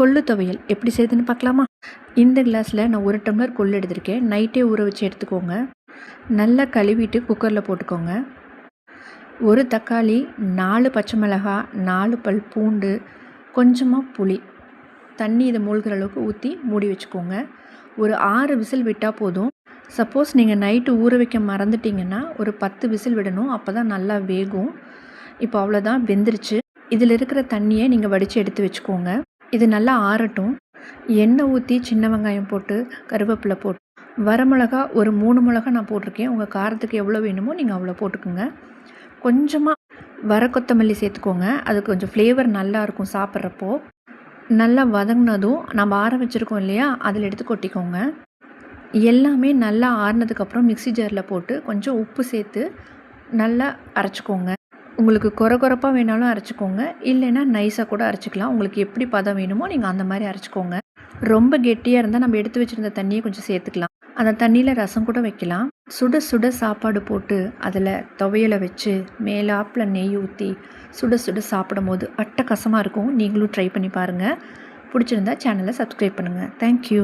கொள்ளு துவையல் எப்படி செய்யுதுன்னு பார்க்கலாமா? இந்த கிளாஸில் நான் 1 டம்ளர் கொள்ளு எடுத்திருக்கேன். நைட்டே ஊற வச்சு எடுத்துக்கோங்க. நல்லா கழுவிட்டு குக்கரில் போட்டுக்கோங்க. 1 தக்காளி, 4 பச்சை மிளகாய், 4 பல் பூண்டு, கொஞ்சமாக புளி, தண்ணி இதை மூழ்கிற அளவுக்கு ஊற்றி மூடி வச்சுக்கோங்க. ஒரு 6 விசில் விட்டால் போதும். சப்போஸ் நீங்கள் நைட்டு ஊற வைக்க மறந்துட்டிங்கன்னா ஒரு 10 விசில் விடணும். அப்போ தான் நல்லா வேகும். இப்போ அவ்வளோதான், வெந்துருச்சு. இதில் இருக்கிற தண்ணியை நீங்கள் வடித்து எடுத்து வச்சுக்கோங்க. இது நல்லா ஆறட்டும். எண்ணெய் ஊற்றி சின்ன வெங்காயம் போட்டு கருவேப்பிலை போட்டு வரமிளகா ஒரு 3 மிளகா நான் போட்டிருக்கேன். உங்கள் காரத்துக்கு எவ்வளோ வேணுமோ நீங்கள் அவ்வளோ போட்டுக்கோங்க. கொஞ்சமாக வர கொத்தமல்லி சேர்த்துக்கோங்க. அது கொஞ்சம் ஃப்ளேவர் நல்லாயிருக்கும் சாப்பிட்றப்போ. நல்லா வதங்கினதும் நம்ம ஆற வச்சுருக்கோம் இல்லையா, அதில் எடுத்து கொட்டிக்கோங்க. எல்லாமே நல்லா ஆறினதுக்கப்புறம் மிக்ஸி ஜாரில் போட்டு கொஞ்சம் உப்பு சேர்த்து நல்லா அரைச்சிக்கோங்க. உங்களுக்கு கொரகொரப்பாக வேணாலும் அரைச்சிக்கோங்க, இல்லைன்னா நைஸாக கூட அரைச்சிக்கலாம். உங்களுக்கு எப்படி பதம் வேணுமோ நீங்கள் அந்த மாதிரி அரைச்சிக்கோங்க. ரொம்ப கெட்டியாக இருந்தால் நம்ம எடுத்து வச்சுருந்த தண்ணியை கொஞ்சம் சேர்த்துக்கலாம். அந்த தண்ணியில் ரசம் கூட வைக்கலாம். சுட சுட சாப்பாடு போட்டு அதில் துவையலை வச்சு மேலாப்பில் நெய் ஊற்றி சுட சுட சாப்பிடும் போது அட்டகாசமாக இருக்கும். நீங்களும் ட்ரை பண்ணி பாருங்கள். பிடிச்சிருந்தா சேனலை சப்ஸ்கிரைப் பண்ணுங்கள். தேங்க்யூ.